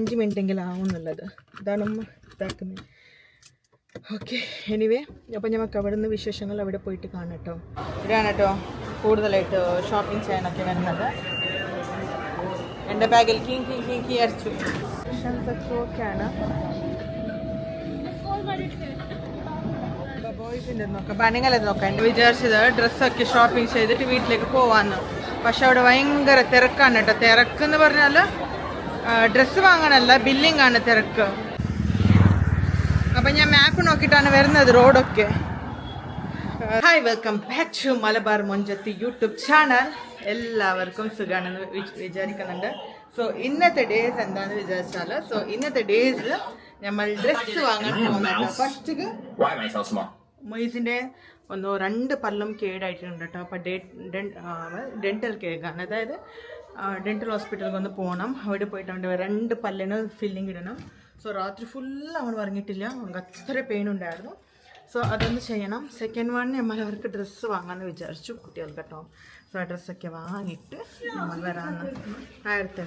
5 മിനിറ്റെങ്കിലും ആവുന്നുള്ളത്. അതാണ് ഉമ്മ ഇതാക്കുന്നത്. ഓക്കെ, എനിവേ അപ്പം നമുക്ക് അവിടെ നിന്ന് വിശേഷങ്ങൾ അവിടെ പോയിട്ട് കാണാം കേട്ടോ. ഇവിടെയാണ് കേട്ടോ കൂടുതലായിട്ട് ഷോപ്പിംഗ് ചെയ്യാനൊക്കെ വരുന്നത്. എൻ്റെ ബാഗിൽ കീ അടിച്ചു. ഓക്കെയാണ്. ബോയ്സിൻ്റെ നോക്കാം, ബനിങ്ങളത് നോക്കാം. എൻ്റെ വിചാരിച്ചത് ഡ്രസ്സൊക്കെ ഷോപ്പിംഗ് ചെയ്തിട്ട് വീട്ടിലേക്ക് പോവാന്ന്. പക്ഷെ അവിടെ ഭയങ്കര തിരക്കാണ് കേട്ടോ. തിരക്കെന്ന് പറഞ്ഞാൽ ഡ്രസ്സ് വാങ്ങാനല്ല, ബില്ലിംഗ് ആണ് തിരക്ക്. അപ്പം ഞാൻ മാപ്പ് നോക്കിയിട്ടാണ് വരുന്നത് റോഡൊക്കെ. Hi, welcome back to Malabar Monchathi YouTube channel. എല്ലാവർക്കും സുഖമാണെന്ന് വിചാരിക്കുന്നുണ്ട്. സോ ഇന്നത്തെ ഡേയ്സ് എന്താണെന്ന് വിചാരിച്ചാൽ, ഇന്നത്തെ ഡേയ്സ് നമ്മൾ ഡ്രസ്സ് വാങ്ങാൻ പോകുന്നുണ്ട്. ഫസ്റ്റ് മൊയ്സിൻ്റെ 2 പല്ലും കേടായിട്ടുണ്ട് കേട്ടോ. അപ്പോൾ ഡെൻറ്റൽ കേക്കാണ്, അതായത് ഡെൻറ്റൽ ഹോസ്പിറ്റലിൽ ഒന്ന് പോകണം. അവിടെ പോയിട്ട് അവൻ്റെ 2 പല്ലിന് ഫില്ലിങ് ഇടണം. സോ രാത്രി ഫുള്ള് അവൻ ഉറങ്ങിയിട്ടില്ല, അവർക്ക് അത്ര പെയിൻ ഉണ്ടായിരുന്നു. സോ അതൊന്ന് ചെയ്യണം. സെക്കൻഡ് വൺ നമ്മൾ അവർക്ക് ഡ്രസ്സ് വാങ്ങാമെന്ന് വിചാരിച്ചു, കുട്ടികൾക്ക് കേട്ടോ. സോ ആ ഡ്രസ്സൊക്കെ വാങ്ങിയിട്ട് നമ്മൾ വരാമെന്ന് ആയിരത്തി.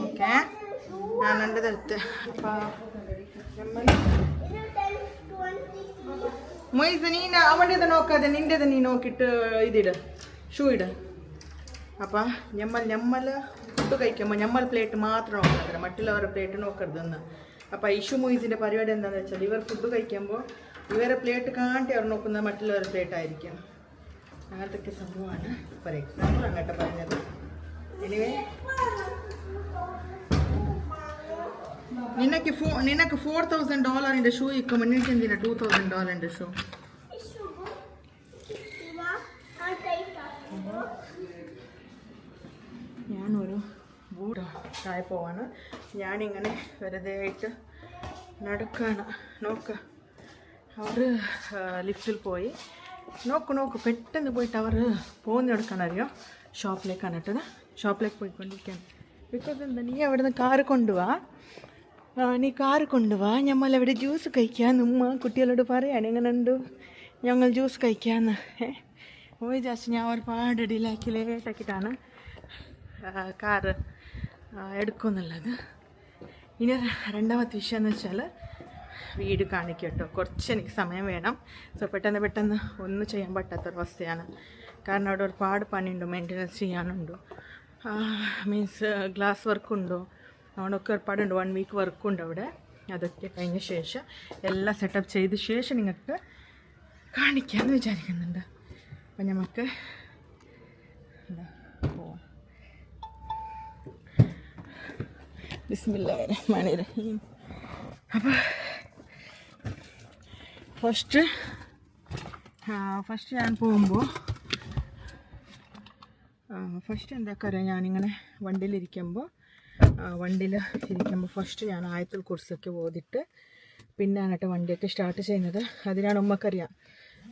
ഓക്കെ, ഞാൻ എൻ്റെ തരത്ത്. അപ്പം മൊയ്സ് നീ അവൻ്റെത് നോക്കാതെ നിൻ്റെത് നീ നോക്കിയിട്ട് ഇതിട്, ഷൂ ഇട്. അപ്പം ഞമ്മൾ ഫുഡ് കഴിക്കുമ്പോൾ ഞമ്മൾ പ്ലേറ്റ് മാത്രം നോക്കരുത്, മറ്റുള്ളവരുടെ പ്ലേറ്റ് നോക്കരുതെന്ന്. അപ്പോൾ ഇഷു മൊയ്സിൻ്റെ പരിപാടി എന്താണെന്ന് വെച്ചാൽ, ഇവർ ഫുഡ് കഴിക്കുമ്പോൾ ഇവരെ പ്ലേറ്റ് കാണ്ടി അവർ നോക്കുന്നത് മറ്റുള്ളവരുടെ പ്ലേറ്റ് ആയിരിക്കും. അങ്ങനത്തെ സംഭവമാണ്. ഫോർ എക്സാമ്പിൾ അങ്ങോട്ട് പറഞ്ഞത്. എനിവേ നിനക്ക് $4,000 ഷൂ ഇക്കുമ്പോൾ നിനക്ക് എന്തിനാ $2,000 ഷൂ? ഞാനൊരു ബൂട്ട് താഴെ പോവാണ്. ഞാനിങ്ങനെ വെറുതെ ആയിട്ട് നടക്കുകയാണ്. നോക്ക്, അവർ ലിഫ്റ്റിൽ പോയി. നോക്ക് പെട്ടെന്ന് പോയിട്ട് അവർ പോകുന്നെടുക്കാനറിയോ, ഷോപ്പിലേക്കാണ് ഇട്ടത്. ഷോപ്പിലേക്ക് പോയിക്കൊണ്ടിരിക്കുകയാണ്. ബിക്കോസ് എന്താ, നീ അവിടെ നിന്ന് കാറ് കൊണ്ടുപോവാ, ഞമ്മളവിടെ ജ്യൂസ് കഴിക്കാമെന്ന് ഉമ്മ കുട്ടികളോട് പറയാണ്. എങ്ങനെ ഉണ്ട്, ഞങ്ങൾ ജ്യൂസ് കഴിക്കാമെന്ന്. പോയി ജാസ്റ്റ് ഞാൻ ഒരുപാട് ലേറ്റാക്കിയിട്ടാണ് കാറ് എടുക്കുമെന്നുള്ളത്. ഇനി രണ്ടാമത്തെ വിഷയം എന്ന് വെച്ചാൽ, വീട് കാണിക്കും കേട്ടോ. കുറച്ച് എനിക്ക് സമയം വേണം. സോ പെട്ടെന്ന് ഒന്നും ചെയ്യാൻ പറ്റാത്തൊരവസ്ഥയാണ്. കാരണം അവിടെ ഒരുപാട് പണിയുണ്ട്, മെയിൻ്റനൻസ് ചെയ്യാനുണ്ട്. മീൻസ് ഗ്ലാസ് വർക്കുണ്ടോ, അതുകൊണ്ടൊക്കെ ഒരുപാടുണ്ട്. 1 വീക്ക് വർക്കുണ്ട് അവിടെ. അതൊക്കെ കഴിഞ്ഞ ശേഷം എല്ലാം സെറ്റപ്പ് ചെയ്ത ശേഷം നിങ്ങൾക്ക് കാണിക്കാമെന്ന് വിചാരിക്കുന്നുണ്ട്. അപ്പം നമുക്ക് പോവാം. ബിസ്മില്ലാഹിർ റഹ്മാനിർ റഹീം. അപ്പോൾ ഫസ്റ്റ് ഞാൻ പോകുമ്പോൾ എന്താക്കാറിയാം, ഞാനിങ്ങനെ വണ്ടിയിലിരിക്കുമ്പോൾ ഫസ്റ്റ് ഞാൻ ആയത്തുൽ കുർസിയൊക്കെ ഓതിയിട്ട് പിന്നെയാണ് വണ്ടിയൊക്കെ സ്റ്റാർട്ട് ചെയ്യുന്നത്. അതിനാണ് ഉമ്മക്കറിയാം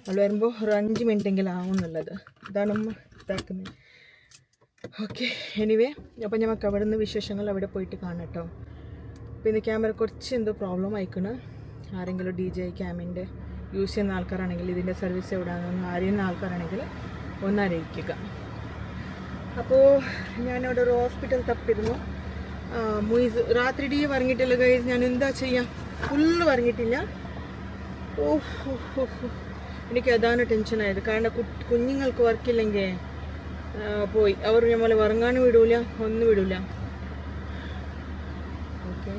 അവൾ വരുമ്പോൾ ഒരു 5 മിനിറ്റെങ്കിലും ആവുന്നുള്ളത്. അതാണ് ഉമ്മ ഇതാക്കുന്നത്. ഓക്കെ, എനിവേ അപ്പം നമുക്ക് അവിടെ നിന്ന് വിശേഷങ്ങൾ അവിടെ പോയിട്ട് കാണാം കേട്ടോ. പിന്നെ ക്യാമറ കുറച്ച് എന്തോ പ്രോബ്ലം ആയിക്കണം. ആരെങ്കിലും DJ ക്യാമിൻ്റെ യൂസ് ചെയ്യുന്ന ആൾക്കാരാണെങ്കിൽ, ഇതിൻ്റെ സർവീസ് എവിടെയാണെന്ന് അറിയുന്ന ആൾക്കാരാണെങ്കിൽ ഒന്ന് അറിയിക്കുക. അപ്പോൾ ഞാനവിടെ ഒരു ഹോസ്പിറ്റൽ തപ്പിയിരുന്നു. മൊയ്സ് രാത്രി പറഞ്ഞിട്ടില്ല ഗൈസ്, ഞാൻ എന്താ ചെയ്യാം, ഫുള്ള് പറഞ്ഞിട്ടില്ല. എനിക്ക് അതാണ് ടെൻഷനായത്. കാരണം കുഞ്ഞുങ്ങൾക്ക് വർക്കില്ലെങ്കിൽ പോയി അവർ നമ്മൾ ഉറങ്ങാനും വിടൂല, ഒന്നും വിടൂല. ഓക്കെ,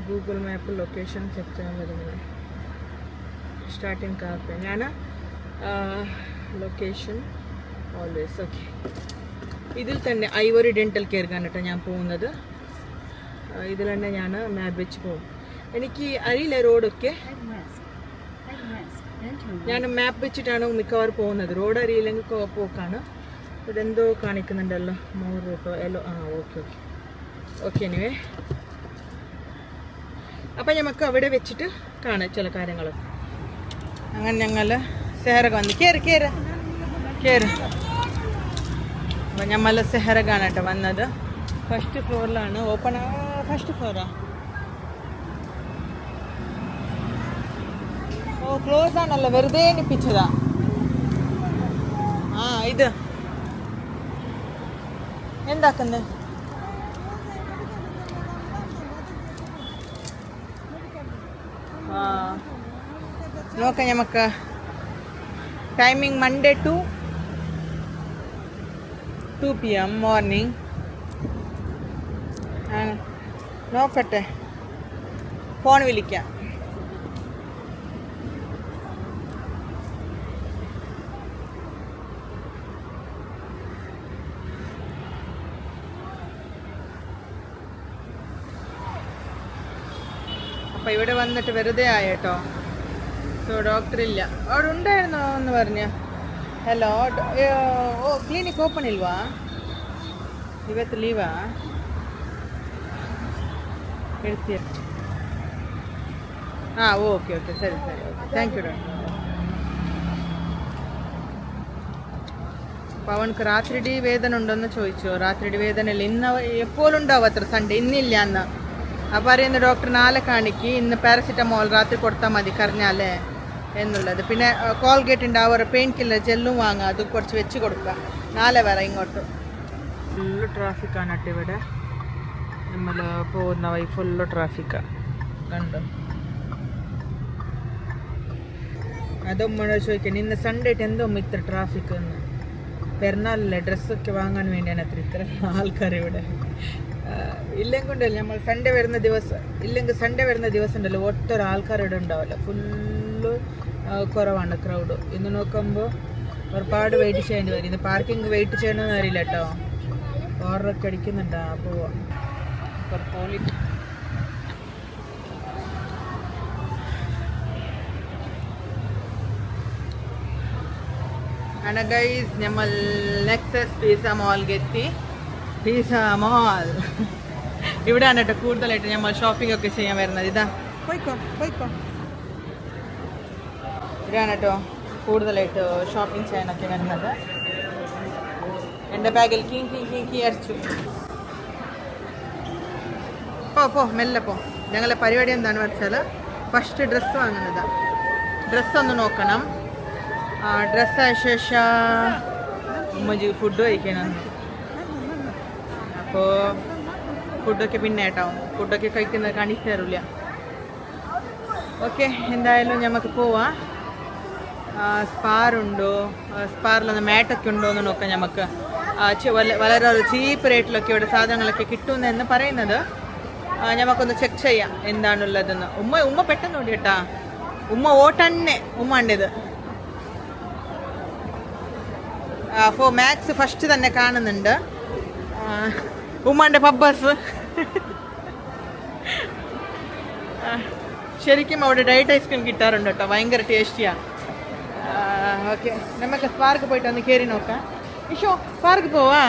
ഗൂഗിൾ മാപ്പിൽ ലൊക്കേഷൻ ചെക്ക് ചെയ്യാൻ വരുന്നത്. സ്റ്റാർട്ടിങ് കാർപ്പ് ഞാൻ ലൊക്കേഷൻ ഓൾവേസ്. ഓക്കെ, ഇതിൽ തന്നെ ഐവറി ഡെൻറ്റൽ കെയർ കാണിട്ട് ഞാൻ പോകുന്നത്. ഇതിൽ തന്നെ ഞാൻ മാപ്പ് വെച്ച് പോകും. എനിക്ക് അറിയില്ല റോഡൊക്കെ, ഞാൻ മാപ്പ് വെച്ചിട്ടാണ് മിക്കവാറും പോകുന്നത്. റോഡ് അറിയില്ലെങ്കിൽ പോക്കാണ്. ഇവിടെ എന്തോ കാണിക്കുന്നുണ്ടല്ലോ, മോർ റൂട്ടോ എല്ലോ. ഓക്കെ എനിവേ, അപ്പം നമുക്ക് അവിടെ വെച്ചിട്ട് കാണാം ചില കാര്യങ്ങളൊക്കെ. അങ്ങനെ ഞങ്ങൾ സെഹറ വന്ന് കയറി. അപ്പം ഞമ്മൾ സെഹറ കാണട്ടെ വന്നത്. ഫസ്റ്റ് ഫ്ലോറിലാണ്. ഫസ്റ്റ് ഫ്ലോറാ? ഓ, ക്ലോസ് ആണല്ലോ, വെറുതെ നിപ്പിച്ചതാ. ഇത് എന്താക്കുന്നത്? നോക്കാം നമുക്ക് timing Monday to 2 PM morning. നോക്കട്ടെ, ഫോൺ വിളിക്കാം. അപ്പം ഇവിടെ വന്നിട്ട് വെറുതെ ആയേട്ടോ. സോ ഡോക്ടർ ഇല്ല. അവിടെ ഉണ്ടായിരുന്നോ എന്ന് പറഞ്ഞ. ഹലോ, ಓ ಕ್ಲಿನಿಕ್ ಓಪನ್ ಇಲ್ವಾ ಇವತ್ತು? ಲೀವಾ ಹೇಳ್ತೀಯ? ಹಾಂ, ಓಕೆ ಓಕೆ, ಸರಿ ಸರಿ, ಓಕೆ, ಥ್ಯಾಂಕ್ ಯು ಡಾಕ್ಟರ್. അപ്പോൾ അവനക്ക് രാത്രിയുടെ വേദന ഉണ്ടോയെന്ന് ചോദിച്ചു. രാത്രിയുടെ വേദനയില്ല. ഇന്ന് എപ്പോഴും ഉണ്ടാവും അത്ര, സൺഡേ ഇന്നില്ല അന്ന്. അപ്പോൾ പറയുന്ന ഡോക്ടർ നാളെ കാണിക്ക്, ഇന്ന് പാരസിറ്റമോൾ രാത്രി കൊടുത്താൽ മതി കറിഞ്ഞാലേ എന്നുള്ളത്. പിന്നെ കോൾഗേറ്റ് ഉണ്ട്, അവർ പെയിൻ കില്ലർ ജെല്ലും വാങ്ങുക, അത് കുറച്ച് വെച്ച് കൊടുക്കുക. നാളെ വരാം ഇങ്ങോട്ട്. ഫുള്ള് ട്രാഫിക്കാണ് കേട്ടോ ഇവിടെ. നമ്മൾ പോകുന്ന വഴി ഫുള്ള് ട്രാഫിക്കാണ്, കണ്ടോ? അതൊമ്മ ചോദിക്കണം, ഇന്ന് സൺഡേ ആയിട്ട് എന്തോ ഇത്ര ട്രാഫിക് എന്ന്. പെരുന്നാളല്ലേ, ഡ്രസ്സൊക്കെ വാങ്ങാൻ വേണ്ടിയാണ് ഇത്ര ആൾക്കാർ ഇവിടെ. ഇല്ലെങ്കിൽ ഉണ്ടല്ലോ നമ്മൾ സൺഡേ വരുന്ന ദിവസം, ഇല്ലെങ്കിൽ സൺഡേ വരുന്ന ദിവസം ഉണ്ടല്ലോ ഒട്ടൊരു ആൾക്കാർ ഇവിടെ ഉണ്ടാവില്ല. ഫുള്ള് കുറവാണ് ക്രൗഡ്. ഇന്ന് നോക്കുമ്പോൾ ഒരുപാട് വെയിറ്റ് ചെയ്യേണ്ടി വരും. ഇന്ന് പാർക്കിംഗ് വെയിറ്റ് ചെയ്യണമെന്ന് അറിയില്ല കേട്ടോ. ഓർഡറൊക്കെ അടിക്കുന്നുണ്ടാ പോവാം. ആണ് ഗൈസ്, നമ്മൾ നെക്സസ് പിസ്സ മോളിൽ എത്തി. പിസ്സ മോൾ ഇവിടെയാണ് കേട്ടോ കൂടുതലായിട്ട് നമ്മൾ ഷോപ്പിംഗ് ഒക്കെ ചെയ്യാൻ വരുന്നത്. ഇതാ പോയിക്കോ പോയിക്കോ, ഇവിടെയാണ് കേട്ടോ കൂടുതലായിട്ട് ഷോപ്പിംഗ് ചെയ്യാനൊക്കെ വരുന്നത്. എൻ്റെ ബാഗിൽ കീ കീ കീ കീ അടിച്ചു. പോ മെല്ലെ പോ. ഞങ്ങളുടെ പരിപാടി എന്താണെന്ന് വെച്ചാൽ ഫസ്റ്റ് ഡ്രസ്സ് വാങ്ങുന്നതാണ്. ഡ്രസ്സൊന്ന് നോക്കണം. ഡ്രസ്സായ ശേഷം ഉമ്മജി ഫുഡ് കഴിക്കണം. അപ്പോൾ ഫുഡൊക്കെ പിന്നെ കേട്ടോ, ഫുഡൊക്കെ കഴിക്കുന്നത് കാണിച്ചു തരില്ല. ഓക്കെ, എന്തായാലും നമുക്ക് പോവാം. സ്പാറുണ്ടോ, സ്പാറിലൊന്ന് മാറ്റൊക്കെ ഉണ്ടോ എന്ന് നോക്കാം. നമുക്ക് വളരെ ചീപ്പ് റേറ്റിലൊക്കെ ഇവിടെ സാധനങ്ങളൊക്കെ കിട്ടുമെന്ന് പറയുന്നത്. നമുക്കൊന്ന് ചെക്ക് ചെയ്യാം എന്താണുള്ളതെന്ന്. ഉമ്മ പെട്ടെന്ന് ഓടി കേട്ടാ. ഉമ്മ ഓട്ടന്നെ ഉമ്മണ്ടത്. അപ്പോൾ മാക്സ് ഫസ്റ്റ് തന്നെ കാണുന്നുണ്ട്. ഉമ്മാൻ്റെ പബ്ബസ് ശരിക്കും അവിടെ ഡയറ്റ് ഐസ്ക്രീം കിട്ടാറുണ്ട് കേട്ടോ, ഭയങ്കര ടേസ്റ്റിയാണ്. ഓക്കെ, നമുക്ക് സ്പാർക്ക് പോയിട്ട് ഒന്ന് കയറി നോക്കാം. ഇഷോ സ്പാർക്ക് പോവാ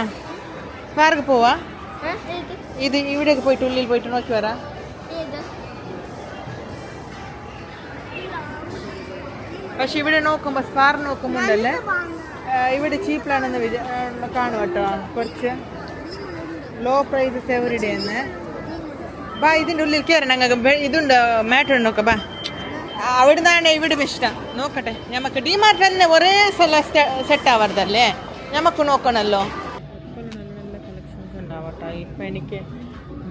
ഇത് ഇവിടെയൊക്കെ പോയിട്ട് ഉള്ളിൽ പോയിട്ട് നോക്കി വരാം. പക്ഷെ ഇവിടെ നോക്കുമ്പോൾ സ്പാർ നോക്കുമ്പോൾ ഉണ്ടല്ലേ ഇവിടെ ചീപ്പിലാണെന്ന് കാണും കേട്ടോ. കുറച്ച് ലോ പ്രൈസസ് എവറിഡേ എന്ന്. ബാ ഇതിൻ്റെ ഉള്ളിൽ കയറണം. ഞങ്ങൾക്ക് ഇതുണ്ട്, മാറ്റർ നോക്കാം. ബാ അവിടെ നിന്നാണ് ഇവിടെ ഇഷ്ടം. നോക്കട്ടെ, നമുക്ക് ഡിമാർട്ട് തന്നെ ഒരേ സ്ഥലം സെറ്റ് ആവാറതല്ലേ, നമുക്ക് നോക്കണമല്ലോ. നല്ല കളക്ഷൻസ് ഉണ്ടാവട്ടെ. ഇപ്പം എനിക്ക്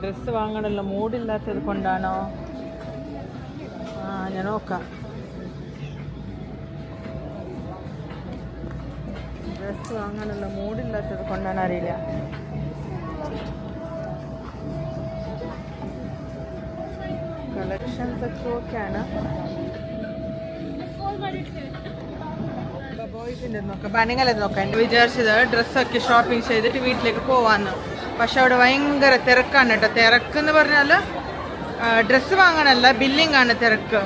ഡ്രസ്സ് വാങ്ങണമല്ലോ, മൂഡില്ലാത്തത് കൊണ്ടാണോ? ഞാൻ നോക്കാം. ഡ്രസ്സ് വാങ്ങാനുള്ള മൂഡില്ലാത്തത് കൊണ്ടാണ് അറിയില്ല. കളക്ഷൻസ് ഒക്കെ ഓക്കെയാണ്. ബോയ്സിൻ്റെ നോക്കാം, ബനിങ്ങളത് നോക്കാം. എൻ്റെ വിചാരിച്ചത് ഡ്രസ്സൊക്കെ ഷോപ്പിംഗ് ചെയ്തിട്ട് വീട്ടിലേക്ക് പോവാന്ന്. പക്ഷെ അവിടെ ഭയങ്കര തിരക്കാണ് കേട്ടോ. തിരക്കെന്ന് പറഞ്ഞാൽ ഡ്രസ്സ് വാങ്ങാനല്ല, ബില്ലിംഗ് ആണ് തിരക്ക്.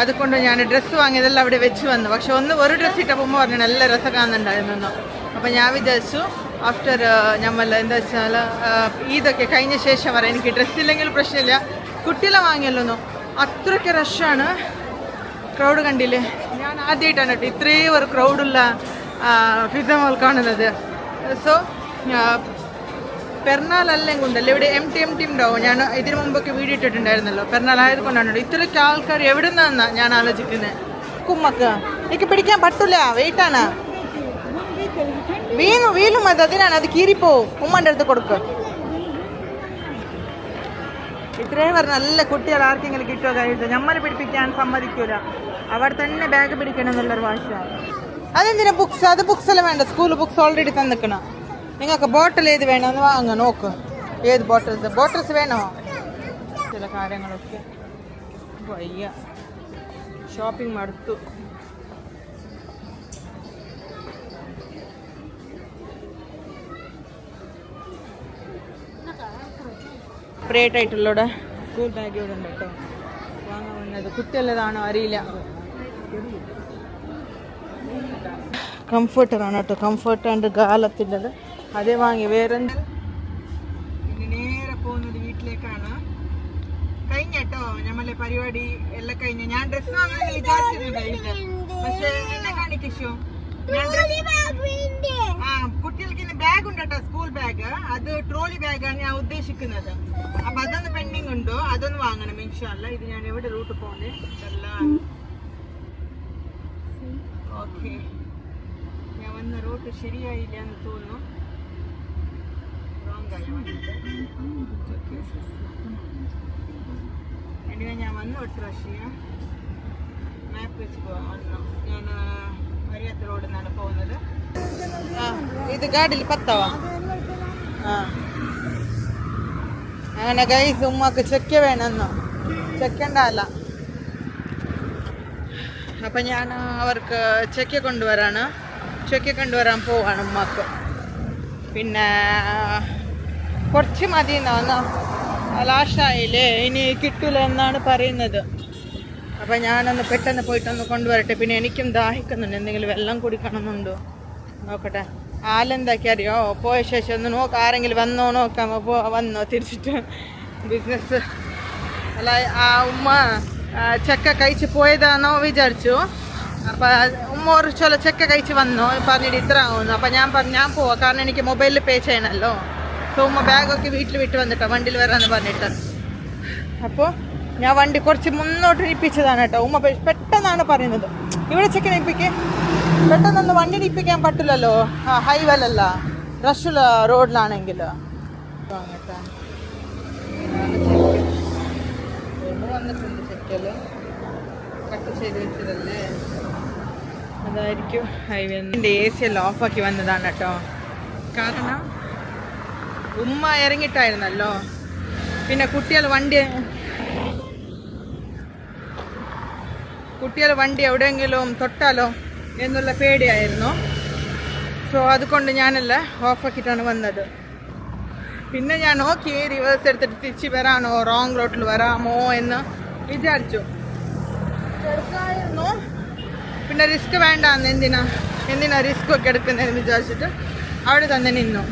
അതുകൊണ്ട് ഞാൻ ഡ്രസ്സ് വാങ്ങിയതെല്ലാം അവിടെ വെച്ച് വന്നു. പക്ഷെ ഒരു ഡ്രസ്സ് ഇട്ടപ്പോൾ പറഞ്ഞു നല്ല രസം കാണുന്നുണ്ടായിരുന്നു. അപ്പം ഞാൻ വിചാരിച്ചു ആഫ്റ്റർ നമ്മൾ എന്താ വെച്ചാൽ ഈദൊക്കെ കഴിഞ്ഞ ശേഷം വരാം. എനിക്ക് ഡ്രസ്സില്ലെങ്കിൽ പ്രശ്നമില്ല, കുട്ടികളെ വാങ്ങിയല്ലോ. അത്രയ്ക്ക് റഷാണ്, ക്രൗഡ് കണ്ടില്ലേ? ഞാൻ ആദ്യമായിട്ടാണ് കേട്ടോ ഇത്രയും ഒരു ക്രൗഡുള്ള പിസ്സ മോൾ കാണുന്നത്. സോ പെരുന്നാളല്ലെങ്കിൽ ഉണ്ടല്ലോ ഇവിടെ എം ടി ഉണ്ടാവും. ഞാൻ ഇതിനു മുമ്പൊക്കെ വീഡിയോ ഇട്ടിട്ടുണ്ടായിരുന്നല്ലോ. പെരുന്നാളായത് കൊണ്ടാണ് ഇത്രയ്ക്ക് ആൾക്കാർ എവിടെ നിന്നാ ഞാൻ ആലോചിക്കുന്നത്. കുമ്മക്ക് എനിക്ക് പിടിക്കാൻ പറ്റില്ല, വെയിറ്റാണ്. വീലും അത് അതിനാണ്, അത് കീറിപ്പോവും. ഉമ്മൻ്റെ അടുത്ത് കൊടുക്കുക. ഇത്രയും പറഞ്ഞ നല്ല കുട്ടികൾ ആർക്കെങ്കിലും കിട്ടുമോ കഴിയുന്നത് നമ്മൾ പിടിപ്പിക്കാൻ സമ്മതിക്കൂല. അവർ തന്നെ ബാഗ് പിടിക്കണം എന്നുള്ളൊരു വാശിയാണ്. അതെന്തിനാ ബുക്സ്? അത് ബുക്സ് എല്ലാം വേണ്ട. സ്കൂൾ ബുക്സ് ഓൾറെഡി തന്നിക്കണം. നിങ്ങൾക്ക് ബോട്ടിൽ ഏത് വേണമെന്ന് വാങ്ങ നോക്ക്. ഏത് ബോട്ടിൽസ് വേണോ? ചില കാര്യങ്ങളൊക്കെ വയ്യ. ഷോപ്പിംഗ് മടുത്തു. സെപ്പറേറ്റ് ആയിട്ടുള്ള സ്കൂൾ ബാഗ് ഇവിടെ ഉണ്ട് കേട്ടോ. വാങ്ങാൻ വന്നത് കുട്ടിയുള്ളതാണോ അറിയില്ല. കംഫർട്ടറാണ് കേട്ടോ. കംഫർട്ട് ആൻഡ് ഗാലത്തിൻ്റെത് അതേ വാങ്ങി. വേറെന്ത് പിന്നെ നേരെ പോകുന്നത് വീട്ടിലേക്കാണ്. കഴിഞ്ഞ കേട്ടോ നമ്മളെ പരിപാടി എല്ലാം കഴിഞ്ഞ. ഞാൻ ഡ്രസ്സ് വാങ്ങാൻ വിചാരിച്ചിരുന്നു. പക്ഷെ എന്നെ കാണിക്കോ കുട്ടികൾക്ക് ഇന്ന് ബാഗ് ഉണ്ട് കേട്ടോ. School bag. അത് ട്രോളി ബാഗാണ് ഞാൻ ഉദ്ദേശിക്കുന്നത്. അപ്പൊ അതൊന്ന് പെൻഡിങ് ഉണ്ടോ? അതൊന്ന് വാങ്ങണം ഇൻഷാല്ല. ഇത് ഞാൻ എവിടെ റൂട്ട് പോകുന്നത് ഓക്കെ. ഞാൻ വന്ന റൂട്ട് ശരിയായില്ല എന്ന് തോന്നുന്നു. എനിവേ ഞാൻ വന്നു ഒരു പ്രാവശ്യം മാപ്പ് വെച്ച് വന്നു. ഞാൻ അറിയാത്ത റോഡിൽ നിന്നാണ് പോകുന്നത്. ഇത് ഗാഡിൽ പത്തവാ. അങ്ങനെ ഗൈസ് ഉമ്മക്ക് ചെക്ക വേണമെന്നോ? ചെക്കണ്ടല്ല. അപ്പം ഞാൻ അവർക്ക് ചെക്ക കൊണ്ടുവരാൻ പോവാണ് ഉമ്മക്ക്. പിന്നെ കുറച്ച് മതി എന്നാ ലാസ്റ്റായില്ലേ, ഇനി കിട്ടൂല എന്നാണ് പറയുന്നത്. അപ്പം ഞാനൊന്ന് പെട്ടെന്ന് പോയിട്ടൊന്ന് കൊണ്ടുവരട്ടെ. പിന്നെ എനിക്കും ദാഹിക്കുന്നുണ്ട്. എന്തെങ്കിലും വെള്ളം കുടിക്കണമെന്നുണ്ടോ നോക്കട്ടെ. ആലെന്താക്കി അറിയോ? പോയ ശേഷം ഒന്ന് നോക്കാം. ആരെങ്കിലും വന്നോ നോക്കാം. വന്നോ തിരിച്ചിട്ട് ബിസിനസ് അല്ല. ആ ഉമ്മ ചക്ക കഴിച്ച് പോയതാണോ വിചാരിച്ചു. അപ്പം ഉമ്മ ഒരു ചൊല ചക്ക കഴിച്ച് വന്നോ പറഞ്ഞിട്ട് ഇത്ര ആവുന്നു. അപ്പം ഞാൻ പറഞ്ഞു ഞാൻ പോവാം, കാരണം എനിക്ക് മൊബൈലിൽ പേ ചെയ്യണമല്ലോ. സോ ഉമ്മ ബാഗൊക്കെ വീട്ടിൽ വിട്ട് വന്നിട്ടോ വണ്ടിയിൽ വരാമെന്ന് പറഞ്ഞിട്ട്. അപ്പോൾ ഞാൻ വണ്ടി കുറച്ച് മുന്നോട്ട് ഇരിപ്പിച്ചതാണ് കേട്ടോ. ഉമ്മ പെട്ടെന്നാണ് പറയുന്നത് ഇവിടെ ചെക്ക നിപ്പിക്ക്. പെട്ടെന്നൊന്ന് വണ്ടി നിപ്പിക്കാൻ പറ്റില്ലല്ലോ. ഹൈവേലല്ല, റഷുള്ള റോഡിലാണെങ്കിൽ. വന്നിട്ടുണ്ട് ചെക്കല് കട്ട് ചെയ്ത് വെച്ചതല്ലേ, അതായിരിക്കും ഹൈവേ. എൻ്റെ AC എല്ലാം ഓഫാക്കി വന്നതാണ് കേട്ടോ. കാരണം ഉമ്മ ഇറങ്ങിയിട്ടായിരുന്നല്ലോ. പിന്നെ കുട്ടികൾ വണ്ടി എവിടെയെങ്കിലും തൊട്ടാലോ എന്നുള്ള പേടിയായിരുന്നു. സോ അതുകൊണ്ട് ഞാനല്ല ഓഫാക്കിയിട്ടാണ് വന്നത്. പിന്നെ ഞാൻ നോക്കി റിവേഴ്സ് എടുത്തിട്ട് തിരിച്ച് വരാനോ റോങ് റോട്ടിൽ വരാമോ എന്ന് വിചാരിച്ചു. എടുക്കായിരുന്നു. പിന്നെ റിസ്ക് വേണ്ടാന്ന്. എന്തിനാ റിസ്ക് ഒക്കെ എടുക്കുന്നതെന്ന് വിചാരിച്ചിട്ട് അവിടെ തന്നെ നിന്നു.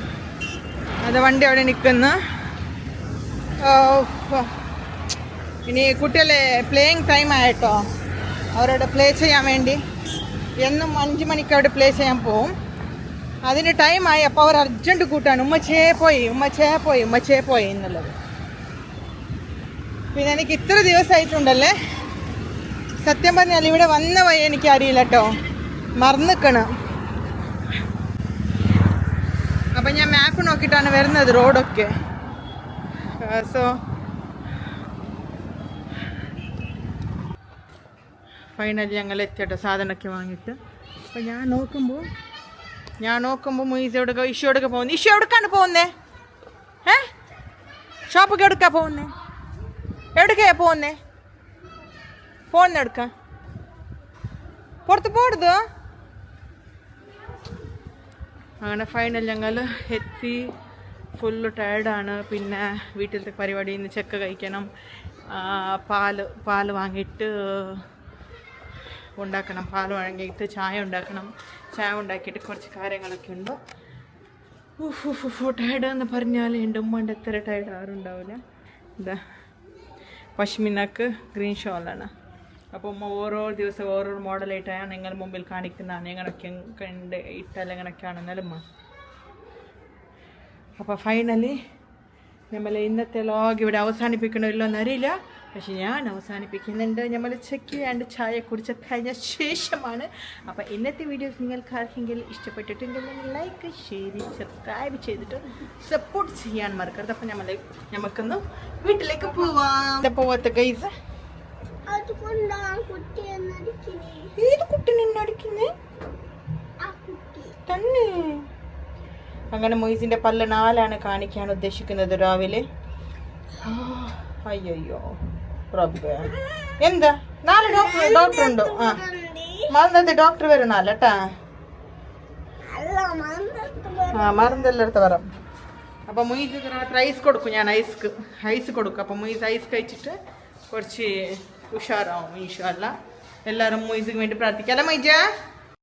അത് വണ്ടി അവിടെ നിൽക്കുന്നു. ഇനി കുട്ടികളെ പ്ലേയിങ് ടൈം ആയിട്ടോ. അവരവിടെ പ്ലേ ചെയ്യാൻ വേണ്ടി എന്നും 5 മണിക്ക് അവിടെ പ്ലേ ചെയ്യാൻ പോവും. അതിന് ടൈമായി. അപ്പോൾ അവർ അർജൻറ്റ് കൂട്ടാണ് ഉമ്മച്ചേ പോയി എന്നുള്ളത്. പിന്നെ എനിക്ക് ഇത്ര ദിവസമായിട്ടുണ്ടല്ലേ, സത്യം പറഞ്ഞാൽ ഇവിടെ വന്ന വഴി എനിക്ക് അറിയില്ല കേട്ടോ, മറന്നിക്കണം. അപ്പം ഞാൻ മാപ്പ് നോക്കിയിട്ടാണ് വരുന്നത് റോഡൊക്കെ. സോ ഫൈനലി ഞങ്ങൾ എത്തിയിട്ടോ സാധനമൊക്കെ വാങ്ങിയിട്ട്. അപ്പം ഞാൻ നോക്കുമ്പോൾ മൊയ്സ് ഇഷ്യൂ എവിടെയൊക്കെ പോകുന്നത്. ഇഷ്യൂ എവിടേക്കാണ് പോകുന്നേ? ഷോപ്പൊക്കെ എവിടേക്കാണ് പോകുന്നേ? എവിടേക്കാണ് പോകുന്നേ? എടുക്കാൻ പുറത്ത് പോടുത്. അങ്ങനെ ഫൈനൽ ഞങ്ങൾ എത്തി. ഫുള്ള് ടയർഡാണ്. പിന്നെ വീട്ടിലത്തെ പരിപാടി ഇന്ന് ചെക്ക കഴിക്കണം. പാല് വാങ്ങിയിട്ട് ഉണ്ടാക്കണം. പാൽ വാങ്ങിയിട്ട് ചായ ഉണ്ടാക്കണം. ചായ ഉണ്ടാക്കിയിട്ട് കുറച്ച് കാര്യങ്ങളൊക്കെ ഉണ്ട്. ടയർഡെന്ന് പറഞ്ഞാൽ എൻ്റെ ഉമ്മൻ്റെ എത്ര ടയർഡ് ആരുണ്ടാവില്ല. ഇതാ പശ്മിനക്ക് ഗ്രീൻ ഷോളാണ്. അപ്പോൾ ഉമ്മ ഓരോ ദിവസം ഓരോ മോഡലായിട്ടാണ് നിങ്ങൾ മുമ്പിൽ കാണിക്കുന്നതാണ്. എങ്ങനെയൊക്കെ ഇട്ടാൽ എങ്ങനെയൊക്കെയാണെന്നാലും. അപ്പോൾ ഫൈനലി നമ്മൾ ഇന്നത്തെ വ്ലോഗ് ഇവിടെ അവസാനിപ്പിക്കണമല്ലോ എന്നറിയില്ല. പക്ഷെ ഞാൻ അവസാനിപ്പിക്കുന്നുണ്ട്. നമ്മൾ ചെക്ക് ചെയ്യാണ്ട് ചായ കുടിച്ച് കഴിഞ്ഞ ശേഷമാണ്. അപ്പം ഇന്നത്തെ വീഡിയോസ് നിങ്ങൾക്ക് ആർക്കെങ്കിലും ഇഷ്ടപ്പെട്ടിട്ടുണ്ടെങ്കിൽ ലൈക്ക് ഷെയർ സബ്സ്ക്രൈബ് ചെയ്തിട്ട് സപ്പോർട്ട് ചെയ്യാൻ മറക്കരുത്. അപ്പം നമുക്കൊന്ന് വീട്ടിലേക്ക് പോവാം. പോവാത്ത ഗൈസ് ഏത് കുട്ടി നിന്നടിക്കുന്നേ തന്നെ? അങ്ങനെ മൊയ്സിന്റെ പല്ല് 4 കാണിക്കാൻ ഉദ്ദേശിക്കുന്നത് രാവിലെ. അയ്യോ റബ്ബേ, എന്താ 4 ഡോക്ടർ ഉണ്ടോ? മരുന്ന് ഡോക്ടർ വരുന്നല്ലേട്ടാ. മരുന്നെല്ലായിടത്ത് വരാം. അപ്പൊ മൊയ്സ് രാത്രി ഐസ് കൊടുക്കും. ഞാൻ ഐസ് കൊടുക്കും. അപ്പൊ മൊയ്സ് ഐസ് കഴിച്ചിട്ട് കുറച്ച് ഉഷാറാവും ഇൻഷാ അല്ലാ. എല്ലാവരും മൊയ്സിന് വേണ്ടി പ്രാർത്ഥിക്കാം. അല്ല മൈജ?